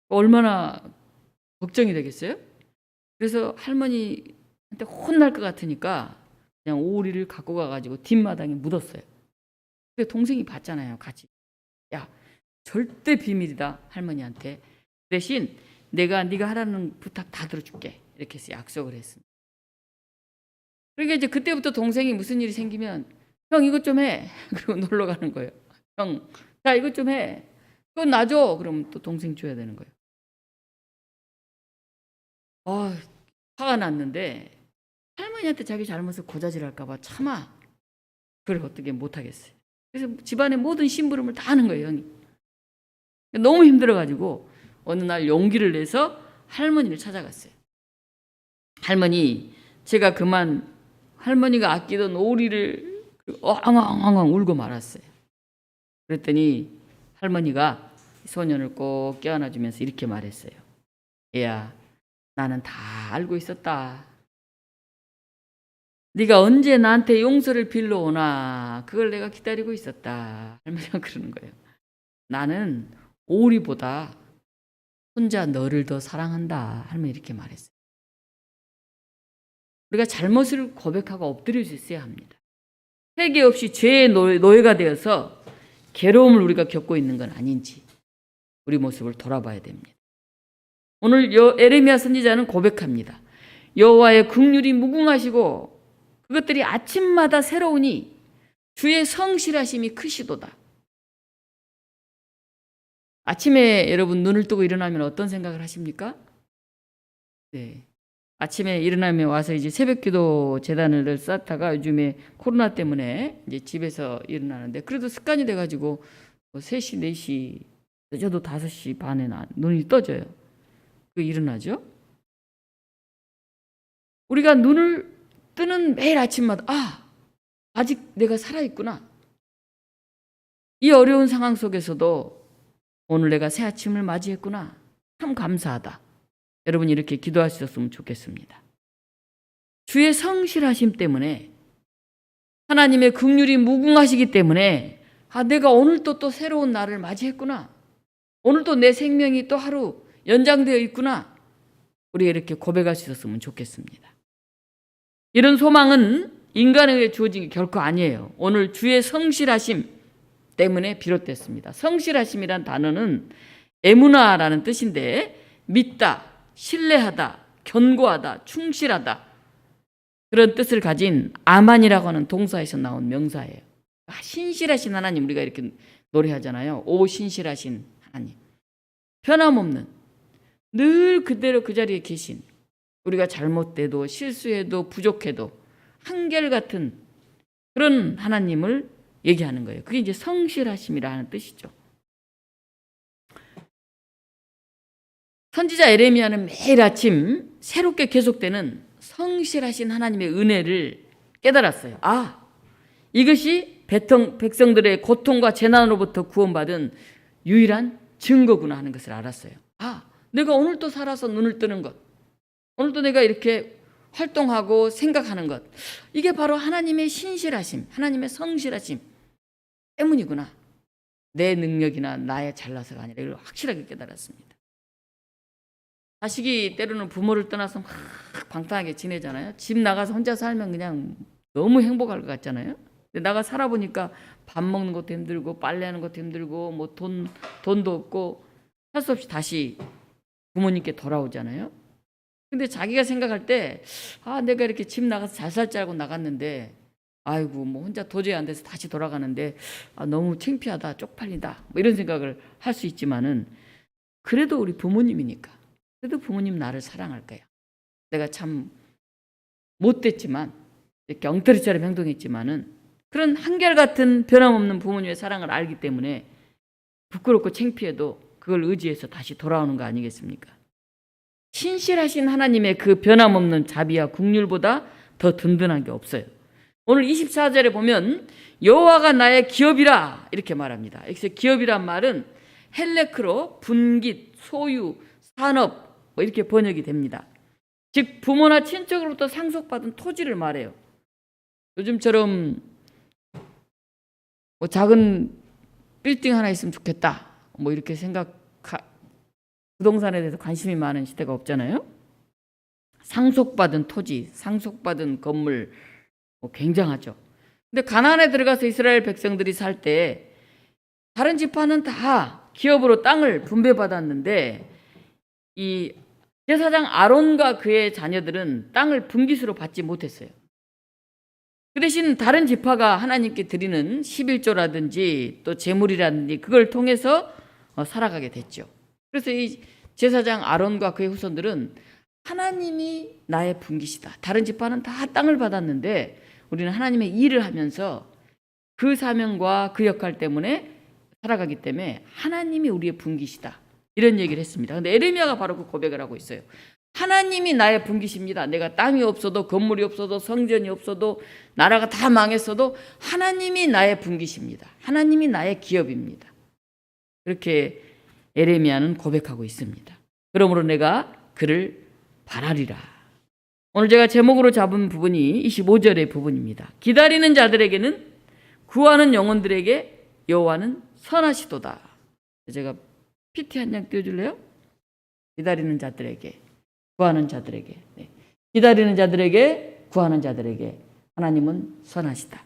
얼마나 걱정이 되겠어요? 그래서 할머니한테 혼날 것 같으니까 그냥 오리를 갖고 가가지고 뒷마당에 묻었어요. 근데 동생이 봤잖아요, 같이. 야, 절대 비밀이다, 할머니한테. 대신 내가 네가 하라는 부탁 다 들어줄게. 이렇게 해서 약속을 했습니다. 그러니까 이제 그때부터 동생이 무슨 일이 생기면 형 이것 좀 해. 그리고 놀러 가는 거예요. 형, 자 이것 좀 해. 그건 놔줘. 그러면 또 동생 줘야 되는 거예요. 화가 났는데 할머니한테 자기 잘못을 고자질할까 봐 참아. 그걸 어떻게 못하겠어요. 그래서 집안의 모든 심부름을 다 하는 거예요, 형이. 너무 힘들어가지고 어느 날 용기를 내서 할머니를 찾아갔어요. 할머니, 제가 그만 할머니가 아끼던 오리를 엉엉엉엉 울고 말았어요. 그랬더니 할머니가 소년을 꼭 껴안아주면서 이렇게 말했어요. 얘야, 나는 다 알고 있었다. 네가 언제 나한테 용서를 빌러 오나 그걸 내가 기다리고 있었다. 할머니가 그러는 거예요. 나는 오리보다 혼자 너를 더 사랑한다. 할머니 이렇게 말했어요. 우리가 잘못을 고백하고 엎드릴 수 있어야 합니다. 회개 없이 죄의 노예가 되어서 괴로움을 우리가 겪고 있는 건 아닌지 우리 모습을 돌아봐야 됩니다. 오늘 예레미야 선지자는 고백합니다. 여호와의 긍휼이 무궁하시고 그것들이 아침마다 새로우니 주의 성실하심이 크시도다. 아침에 여러분 눈을 뜨고 일어나면 어떤 생각을 하십니까? 네. 아침에 일어나면 와서 이제 새벽기도 재단을 쌓다가 요즘에 코로나 때문에 이제 집에서 일어나는데 그래도 습관이 돼가지고 3시, 4시, 늦어도 5시 반에 눈이 떠져요. 그 일어나죠? 우리가 눈을 뜨는 매일 아침마다 아직 내가 살아있구나. 이 어려운 상황 속에서도 오늘 내가 새 아침을 맞이했구나. 참 감사하다. 여러분 이렇게 기도하셨으면 좋겠습니다. 주의 성실하심 때문에 하나님의 긍휼이 무궁하시기 때문에 내가 오늘 또 새로운 날을 맞이했구나. 오늘 또 내 생명이 또 하루 연장되어 있구나. 우리가 이렇게 고백할 수 있었으면 좋겠습니다. 이런 소망은 인간에게 주어진 게 결코 아니에요. 오늘 주의 성실하심 때문에 비롯됐습니다. 성실하심이란 단어는 에무나라는 뜻인데 믿다, 신뢰하다, 견고하다, 충실하다 그런 뜻을 가진 아만이라고 하는 동사에서 나온 명사예요. 신실하신 하나님 우리가 이렇게 노래하잖아요. 오 신실하신 하나님. 변함없는 늘 그대로 그 자리에 계신 우리가 잘못돼도 실수해도 부족해도 한결같은 그런 하나님을 얘기하는 거예요. 그게 이제 성실하심이라 하는 뜻이죠. 선지자 에레미야는 매일 아침 새롭게 계속되는 성실하신 하나님의 은혜를 깨달았어요. 아, 이것이 백성들의 고통과 재난으로부터 구원받은 유일한 증거구나 하는 것을 알았어요. 아, 내가 오늘 또 살아서 눈을 뜨는 것, 오늘 또 내가 이렇게 활동하고 생각하는 것, 이게 바로 하나님의 신실하심, 하나님의 성실하심 때문이구나. 내 능력이나 나의 잘나서가 아니라 이걸 확실하게 깨달았습니다. 자식이 때로는 부모를 떠나서 막 방탕하게 지내잖아요. 집 나가서 혼자 살면 그냥 너무 행복할 것 같잖아요. 근데 나가 살아보니까 밥 먹는 것도 힘들고 빨래하는 것도 힘들고 뭐 돈도 없고 할 수 없이 다시 부모님께 돌아오잖아요. 근데 자기가 생각할 때 아, 내가 이렇게 집 나가서 잘 살 줄 알고 나갔는데 아이고 뭐 혼자 도저히 안 돼서 다시 돌아가는데 아, 너무 창피하다, 쪽팔린다 뭐 이런 생각을 할 수 있지만은 그래도 우리 부모님이니까 그래도 부모님 나를 사랑할 거야. 내가 참 못됐지만 이렇게 엉터리처럼 행동했지만은 그런 한결같은 변함없는 부모님의 사랑을 알기 때문에 부끄럽고 창피해도 그걸 의지해서 다시 돌아오는 거 아니겠습니까? 신실하신 하나님의 그 변함없는 자비와 긍휼보다 더 든든한 게 없어요. 오늘 24절에 보면 여호와가 나의 기업이라 이렇게 말합니다. 여기서 기업이란 말은 헬레크로 분깃, 소유, 산업 뭐 이렇게 번역이 됩니다. 즉 부모나 친척으로부터 상속받은 토지를 말해요. 요즘처럼 뭐 작은 빌딩 하나 있으면 좋겠다 뭐 이렇게 부동산에 대해서 관심이 많은 시대가 없잖아요. 상속받은 토지, 상속받은 건물 뭐 굉장하죠. 근데 가나안에 들어가서 이스라엘 백성들이 살 때 다른 지파는 다 기업으로 땅을 분배받았는데 이 제사장 아론과 그의 자녀들은 땅을 분깃으로 받지 못했어요. 그 대신 다른 지파가 하나님께 드리는 11조라든지 또 제물이라든지 그걸 통해서 살아가게 됐죠. 그래서 이 제사장 아론과 그의 후손들은 하나님이 나의 분깃이다. 다른 지파는 다 땅을 받았는데 우리는 하나님의 일을 하면서 그 사명과 그 역할 때문에 살아가기 때문에 하나님이 우리의 분깃이다. 이런 얘기를 했습니다. 그런데 에레미야가 바로 그 고백을 하고 있어요. 하나님이 나의 분깃입니다. 내가 땅이 없어도 건물이 없어도 성전이 없어도 나라가 다 망했어도 하나님이 나의 분깃입니다. 하나님이 나의 기업입니다. 그렇게 에레미야는 고백하고 있습니다. 그러므로 내가 그를 바라리라. 오늘 제가 제목으로 잡은 부분이 25절의 부분입니다. 기다리는 자들에게는 구하는 영혼들에게 여호와는 선하시도다. 제가 PT 한 장 띄워줄래요? 기다리는 자들에게, 구하는 자들에게. 네. 기다리는 자들에게, 구하는 자들에게 하나님은 선하시다.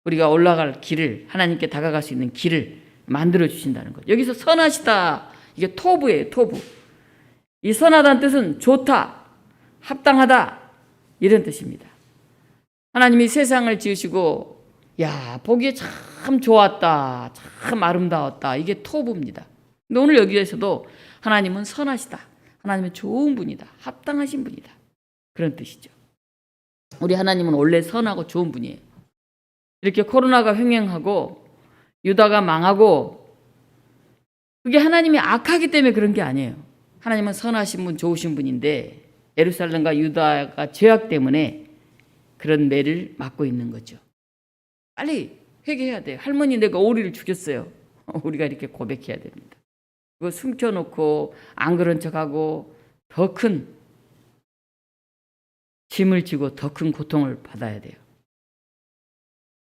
우리가 올라갈 길을, 하나님께 다가갈 수 있는 길을 만들어 주신다는 것. 여기서 선하시다, 이게 토부예요, 토부. 이 선하다는 뜻은 좋다, 합당하다 이런 뜻입니다. 하나님이 세상을 지으시고 야, 보기에 참 좋았다, 참 아름다웠다, 이게 토부입니다. 근데 오늘 여기에서도 하나님은 선하시다, 하나님은 좋은 분이다, 합당하신 분이다 그런 뜻이죠. 우리 하나님은 원래 선하고 좋은 분이에요. 이렇게 코로나가 횡행하고 유다가 망하고 그게 하나님이 악하기 때문에 그런 게 아니에요. 하나님은 선하신 분, 좋으신 분인데 예루살렘과 유다가 죄악 때문에 그런 매를 맞고 있는 거죠. 빨리 회개해야 돼요. 할머니 내가 오리를 죽였어요. 우리가 이렇게 고백해야 됩니다. 그거 숨겨놓고 안 그런 척하고 더 큰 짐을 지고 더 큰 고통을 받아야 돼요.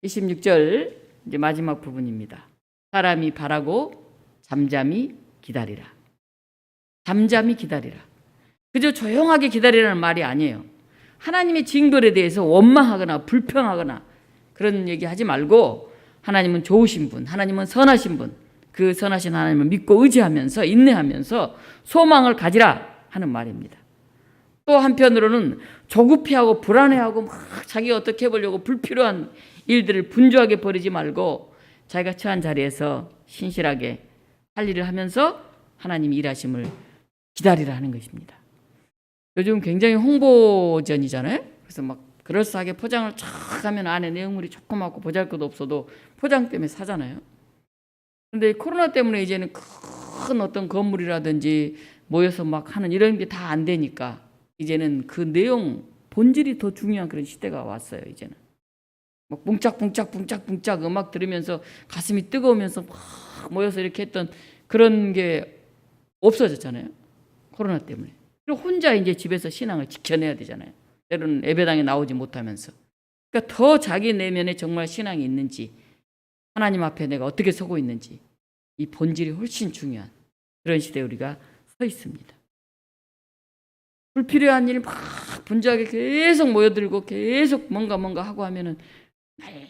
26절 이제 마지막 부분입니다. 사람이 바라고 잠잠히 기다리라. 잠잠히 기다리라. 그저 조용하게 기다리라는 말이 아니에요. 하나님의 징벌에 대해서 원망하거나 불평하거나 그런 얘기하지 말고 하나님은 좋으신 분, 하나님은 선하신 분, 그 선하신 하나님을 믿고 의지하면서 인내하면서 소망을 가지라 하는 말입니다. 또 한편으로는 조급해하고 불안해하고 막 자기가 어떻게 해보려고 불필요한 일들을 분주하게 버리지 말고 자기가 처한 자리에서 신실하게 할 일을 하면서 하나님 일하심을 기다리라 하는 것입니다. 요즘 굉장히 홍보전이잖아요. 그래서 막 그럴싸하게 포장을 쫙 하면 안에 내용물이 조그맣고 보잘것도 없어도 포장 때문에 사잖아요. 근데 코로나 때문에 이제는 큰 어떤 건물이라든지 모여서 막 하는 이런 게 다 안 되니까 이제는 그 내용 본질이 더 중요한 그런 시대가 왔어요. 이제는 막 붕짝붕짝 음악 들으면서 가슴이 뜨거우면서 막 모여서 이렇게 했던 그런 게 없어졌잖아요. 코로나 때문에. 그리고 혼자 이제 집에서 신앙을 지켜내야 되잖아요. 때로는 예배당에 나오지 못하면서. 그러니까 더 자기 내면에 정말 신앙이 있는지, 하나님 앞에 내가 어떻게 서고 있는지, 이 본질이 훨씬 중요한 그런 시대에 우리가 서 있습니다. 불필요한 일 막 분주하게 계속 모여들고 계속 뭔가 하고 하면은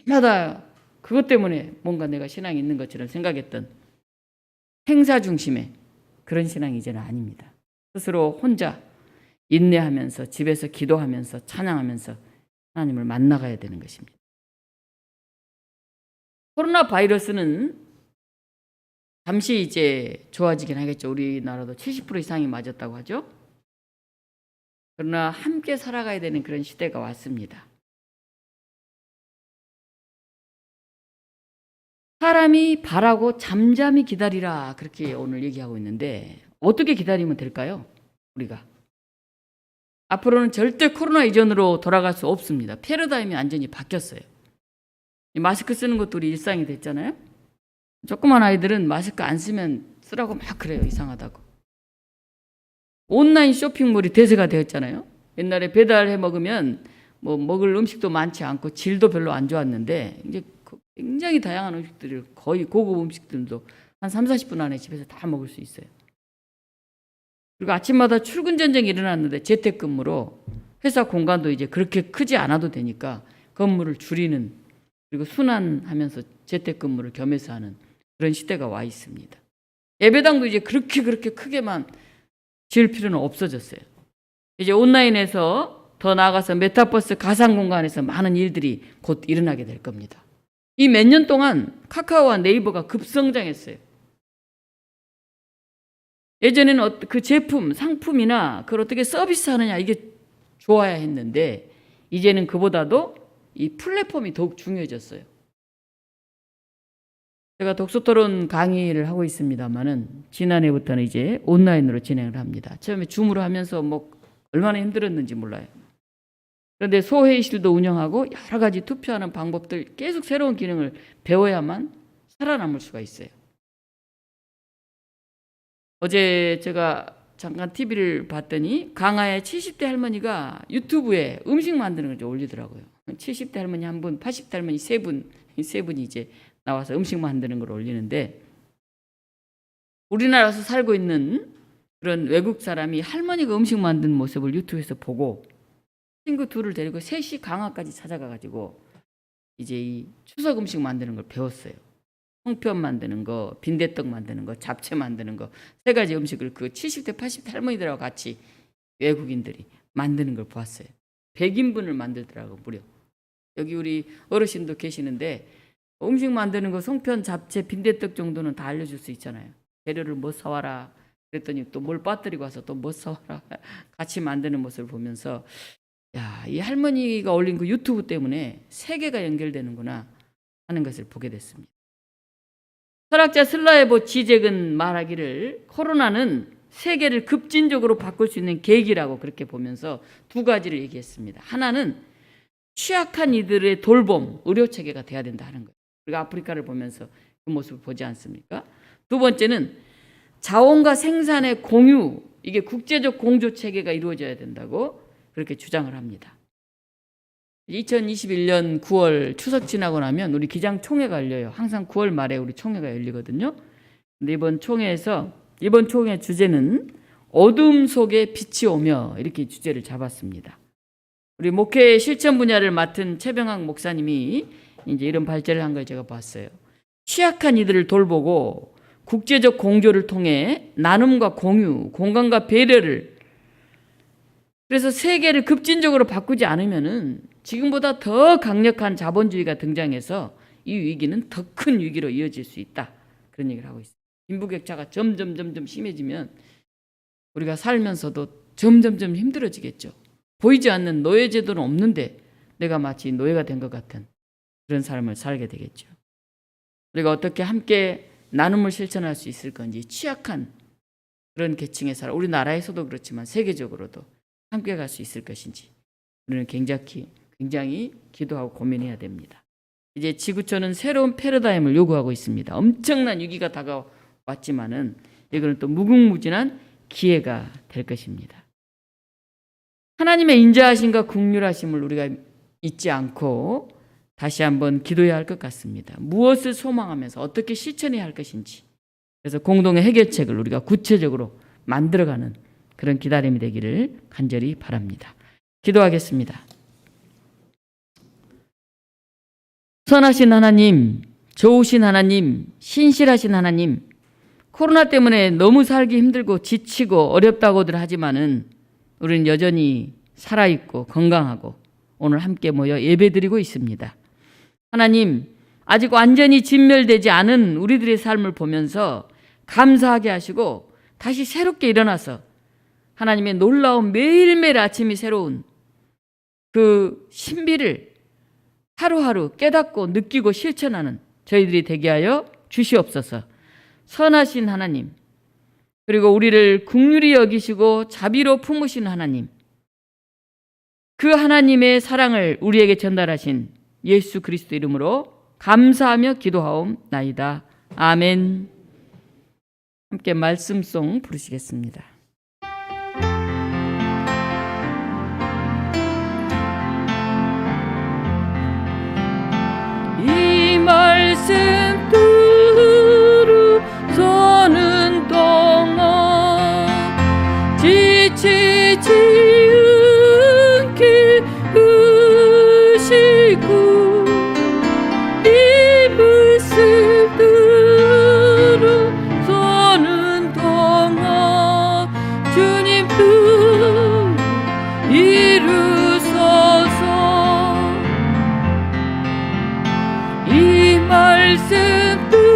날마다 그것 때문에 뭔가 내가 신앙이 있는 것처럼 생각했던 행사 중심의 그런 신앙이 이제는 아닙니다. 스스로 혼자 인내하면서 집에서 기도하면서 찬양하면서 하나님을 만나가야 되는 것입니다. 코로나 바이러스는 잠시 이제 좋아지긴 하겠죠. 우리나라도 70% 이상이 맞았다고 하죠. 그러나 함께 살아가야 되는 그런 시대가 왔습니다. 사람이 바라고 잠잠히 기다리라 그렇게 오늘 얘기하고 있는데 어떻게 기다리면 될까요? 우리가 앞으로는 절대 코로나 이전으로 돌아갈 수 없습니다. 패러다임이 완전히 바뀌었어요. 마스크 쓰는 것도 우리 일상이 됐잖아요. 조그만 아이들은 마스크 안 쓰면 쓰라고 막 그래요. 이상하다고. 온라인 쇼핑몰이 대세가 되었잖아요. 옛날에 배달해 먹으면 뭐 먹을 음식도 많지 않고 질도 별로 안 좋았는데 이제 굉장히 다양한 음식들을 거의 고급 음식들도 한 3, 40분 안에 집에서 다 먹을 수 있어요. 그리고 아침마다 출근 전쟁이 일어났는데 재택근무로 회사 공간도 이제 그렇게 크지 않아도 되니까 건물을 줄이는 그리고 순환하면서 재택근무를 겸해서 하는 그런 시대가 와 있습니다. 예배당도 이제 그렇게 크게만 지을 필요는 없어졌어요. 이제 온라인에서 더 나아가서 메타버스 가상 공간에서 많은 일들이 곧 일어나게 될 겁니다. 이 몇 년 동안 카카오와 네이버가 급성장했어요. 예전에는 그 제품, 상품이나 그걸 어떻게 서비스하느냐 이게 좋아야 했는데 이제는 그보다도 이 플랫폼이 더욱 중요해졌어요. 제가 독서토론 강의를 하고 있습니다만은 지난해부터는 이제 온라인으로 진행을 합니다. 처음에 줌으로 하면서 뭐 얼마나 힘들었는지 몰라요. 그런데 소회의실도 운영하고 여러 가지 투표하는 방법들 계속 새로운 기능을 배워야만 살아남을 수가 있어요. 어제 제가 잠깐 TV를 봤더니 강화의 70대 할머니가 유튜브에 음식 만드는 걸 올리더라고요. 70대 할머니 한 분, 80대 할머니 세 분이 이제 나와서 음식 만드는 걸 올리는데 우리나라에서 살고 있는 그런 외국 사람이 할머니가 음식 만드는 모습을 유튜브에서 보고 친구 둘을 데리고 셋이 강화까지 찾아가가지고 이제 이 추석 음식 만드는 걸 배웠어요. 송편 만드는 거, 빈대떡 만드는 거, 잡채 만드는 거 세 가지 음식을 그 70대, 80대 할머니들하고 같이 외국인들이 만드는 걸 보았어요. 100인분을 만들더라고 무려. 여기 우리 어르신도 계시는데 음식 만드는 거 송편, 잡채, 빈대떡 정도는 다 알려줄 수 있잖아요. 재료를 뭐 사와라 그랬더니 또 뭘 빠뜨리고 와서 또 뭐 사와라 같이 만드는 모습을 보면서 야, 이 할머니가 올린 그 유튜브 때문에 세계가 연결되는구나 하는 것을 보게 됐습니다. 철학자 슬라에보 지젝은 말하기를 코로나는 세계를 급진적으로 바꿀 수 있는 계기라고 그렇게 보면서 두 가지를 얘기했습니다. 하나는 취약한 이들의 돌봄, 의료체계가 돼야 된다 하는 거예요. 우리가 아프리카를 보면서 그 모습을 보지 않습니까? 두 번째는 자원과 생산의 공유, 이게 국제적 공조체계가 이루어져야 된다고 그렇게 주장을 합니다. 2021년 9월 추석 지나고 나면 우리 기장총회가 열려요. 항상 9월 말에 우리 총회가 열리거든요. 근데 이번 총회 주제는 어둠 속에 빛이 오며 이렇게 주제를 잡았습니다. 우리 목회 실천 분야를 맡은 최병학 목사님이 이제 이런 발제를 한 걸 제가 봤어요. 취약한 이들을 돌보고 국제적 공조를 통해 나눔과 공유, 공감과 배려를 그래서 세계를 급진적으로 바꾸지 않으면은 지금보다 더 강력한 자본주의가 등장해서 이 위기는 더 큰 위기로 이어질 수 있다. 그런 얘기를 하고 있어요. 빈부격차가 점점 심해지면 우리가 살면서도 점점 힘들어지겠죠. 보이지 않는 노예제도는 없는데 내가 마치 노예가 된 것 같은 그런 삶을 살게 되겠죠. 우리가 어떻게 함께 나눔을 실천할 수 있을 건지, 취약한 그런 계층의 사람, 우리나라에서도 그렇지만 세계적으로도 함께 갈 수 있을 것인지 우리는 굉장히 기도하고 고민해야 됩니다. 이제 지구촌은 새로운 패러다임을 요구하고 있습니다. 엄청난 위기가 다가왔지만은 이거는 또 무궁무진한 기회가 될 것입니다. 하나님의 인자하심과 긍휼하심을 우리가 잊지 않고 다시 한번 기도해야 할 것 같습니다. 무엇을 소망하면서 어떻게 실천해야 할 것인지. 그래서 공동의 해결책을 우리가 구체적으로 만들어가는 그런 기다림이 되기를 간절히 바랍니다. 기도하겠습니다. 선하신 하나님, 좋으신 하나님, 신실하신 하나님, 코로나 때문에 너무 살기 힘들고 지치고 어렵다고들 하지만은 우리는 여전히 살아있고 건강하고 오늘 함께 모여 예배드리고 있습니다. 하나님, 아직 완전히 진멸되지 않은 우리들의 삶을 보면서 감사하게 하시고 다시 새롭게 일어나서 하나님의 놀라운 매일매일 아침이 새로운 그 신비를 하루하루 깨닫고 느끼고 실천하는 저희들이 되게 하여 주시옵소서. 선하신 하나님, 그리고 우리를 긍휼히 여기시고 자비로 품으시는 하나님, 그 하나님의 사랑을 우리에게 전달하신 예수 그리스도 이름으로 감사하며 기도하옵나이다. 아멘. 함께 말씀송 부르시겠습니다. 이 말씀 들으서는 동안 지치지 않게 하시고 이 말씀 들으서는 동안 주님 뜻 이루소서. 이 말씀 들으서는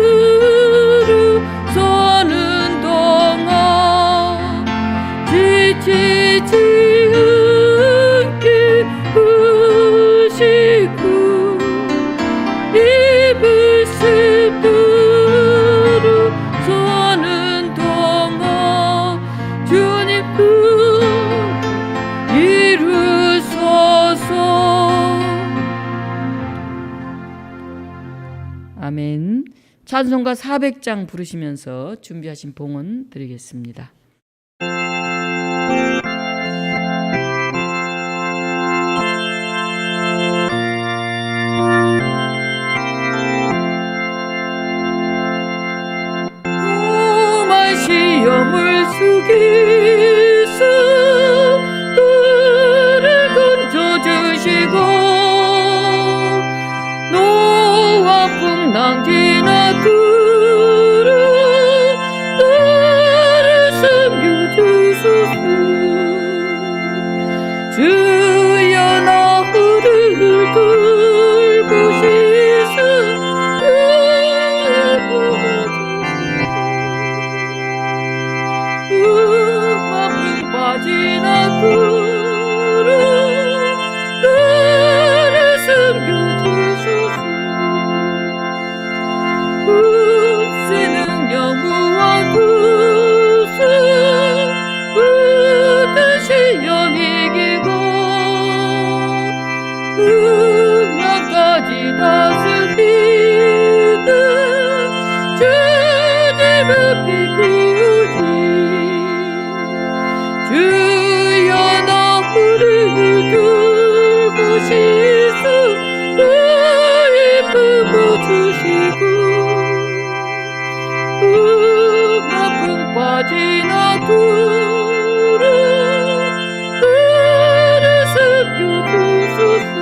동안 지치지 않게 하시고 이 말씀 들으서는 동안 주님 뜻 이루소서. 아멘. 찬송가 400장 부르시면서 준비하신 봉헌 드리겠습니다. 오만 시험을 숙이사 나를 건져주시고 노와 풍랑 지나들어 나를 섬겨주소서. 주여 나를 들고 시사 아픔 빠지나들어 나를 섬겨주소서. 쓰는 영우와 구수 뜻이 영이기고 음양까지 다스리는 주님의 비우지. 주여 나를 들고 시사 나의 품어 주시고 아픔 빠지나들어 나를 섬겨주소서.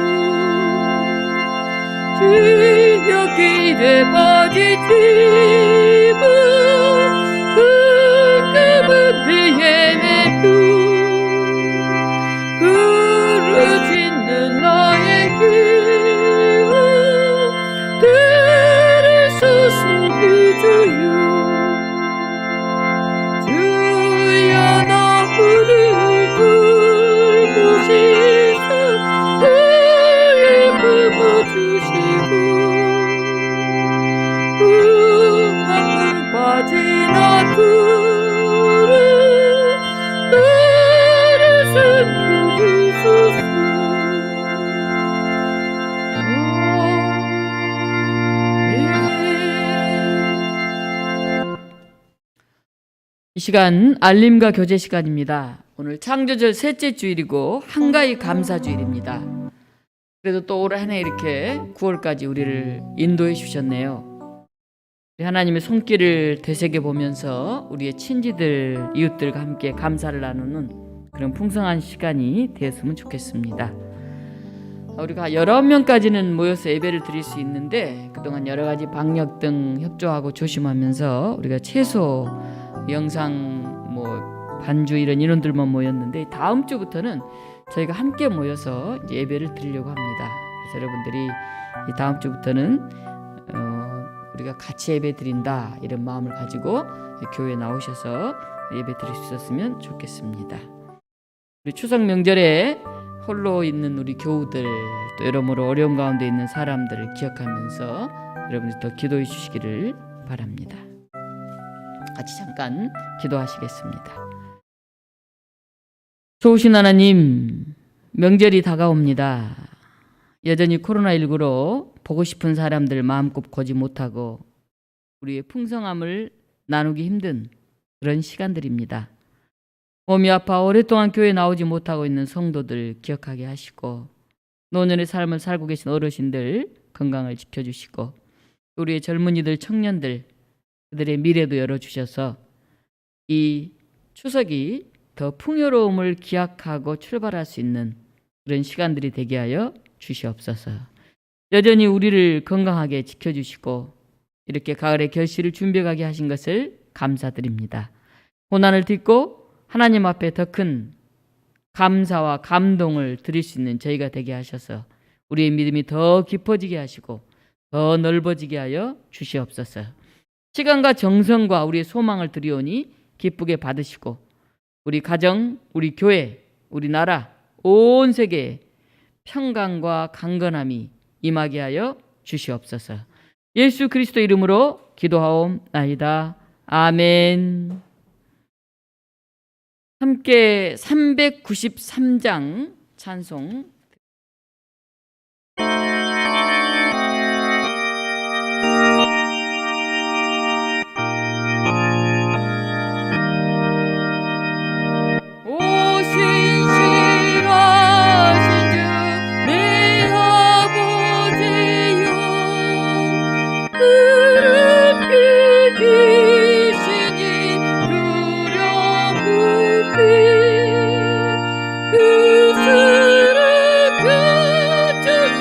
주여 길에 빠지지만 가끔은 헤매도 그르짖는 나의 기운 들으소서. 주여 주여 이 시간 알림과 교제 시간입니다. 오늘 창조절 셋째 주일이고 한가위 감사주일입니다. 그래도 또 올 한 해 이렇게 9월까지 우리를 인도해 주셨네요. 우리 하나님의 손길을 되새겨 보면서 우리의 친지들, 이웃들과 함께 감사를 나누는 그런 풍성한 시간이 되었으면 좋겠습니다. 우리가 19명까지는 모여서 예배를 드릴 수 있는데 그동안 여러 가지 방역 등 협조하고 조심하면서 우리가 최소 영상 반주 이런 인원들만 모였는데 다음 주부터는 저희가 함께 모여서 이제 예배를 드리려고 합니다. 그래서 여러분들이 이 다음 주부터는 우리가 같이 예배 드린다 이런 마음을 가지고 교회에 나오셔서 예배 드릴 수 있었으면 좋겠습니다. 우리 추석 명절에 홀로 있는 우리 교우들 또 여러모로 어려움 가운데 있는 사람들을 기억하면서 여러분들 더 기도해 주시기를 바랍니다. 같이 잠깐 기도하시겠습니다. 좋으신 하나님, 명절이 다가옵니다. 여전히 코로나19로 보고 싶은 사람들 마음껏 보지 못하고 우리의 풍성함을 나누기 힘든 그런 시간들입니다. 몸이 아파 오랫동안 교회에 나오지 못하고 있는 성도들 기억하게 하시고 노년의 삶을 살고 계신 어르신들 건강을 지켜주시고 우리의 젊은이들, 청년들 그들의 미래도 열어주셔서 이 추석이 더 풍요로움을 기약하고 출발할 수 있는 그런 시간들이 되게 하여 주시옵소서. 여전히 우리를 건강하게 지켜주시고 이렇게 가을의 결실을 준비하게 하신 것을 감사드립니다. 고난을 딛고 하나님 앞에 더 큰 감사와 감동을 드릴 수 있는 저희가 되게 하셔서 우리의 믿음이 더 깊어지게 하시고 더 넓어지게 하여 주시옵소서. 시간과 정성과 우리의 소망을 드리오니 기쁘게 받으시고 우리 가정, 우리 교회, 우리 나라, 온 세계에 평강과 강건함이 임하게 하여 주시옵소서. 예수 그리스도 이름으로 기도하옵나이다. 아멘. 함께 393장 찬송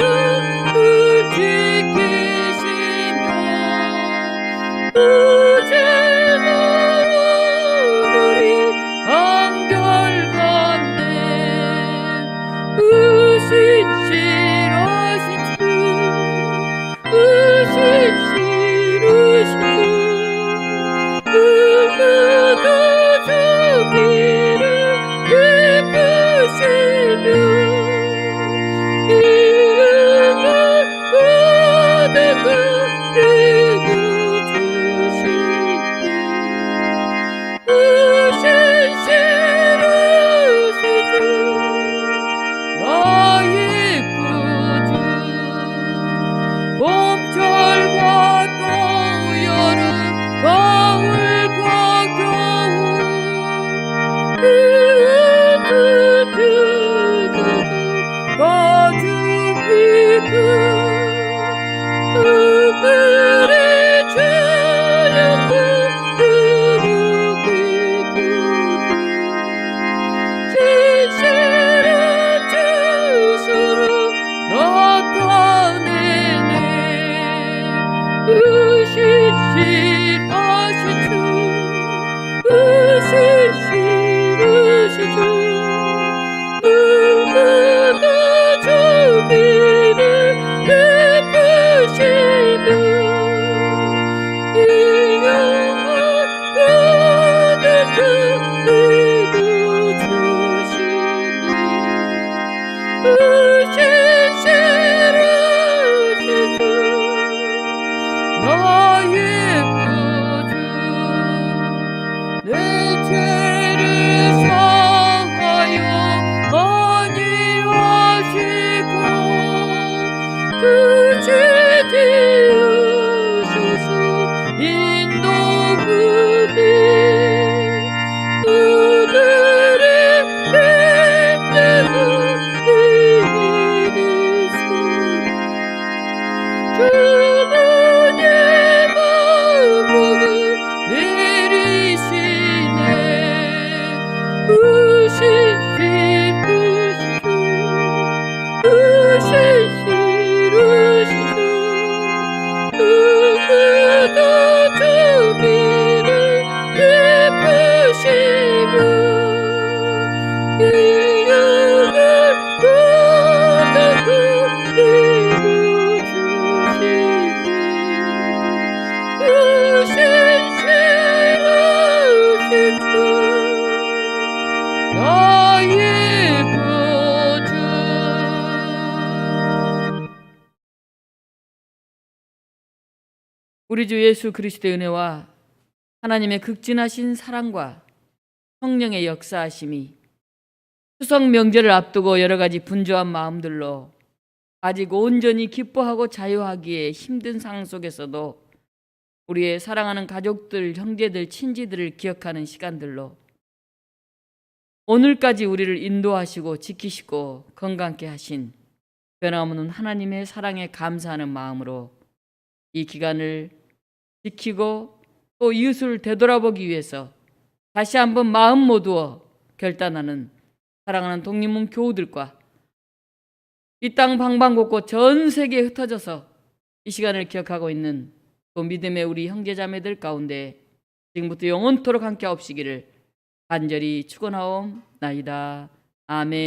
그 우리 주 예수 그리스도의 은혜와 하나님의 극진하신 사랑과 성령의 역사하심이 추석 명절을 앞두고 여러 가지 분주한 마음들로 아직 온전히 기뻐하고 자유하기에 힘든 상황 속에서도 우리의 사랑하는 가족들, 형제들, 친지들을 기억하는 시간들로 오늘까지 우리를 인도하시고 지키시고 건강케 하신 변함없는 하나님의 사랑에 감사하는 마음으로 이 기간을 지키고 또 이웃을 되돌아보기 위해서 다시 한번 마음 모두어 결단하는 사랑하는 독립문 교우들과 이 땅 방방곡곡 전 세계에 흩어져서 이 시간을 기억하고 있는 또 믿음의 우리 형제자매들 가운데 지금부터 영원토록 함께 하옵시기를 간절히 축원하옵나이다. 아멘.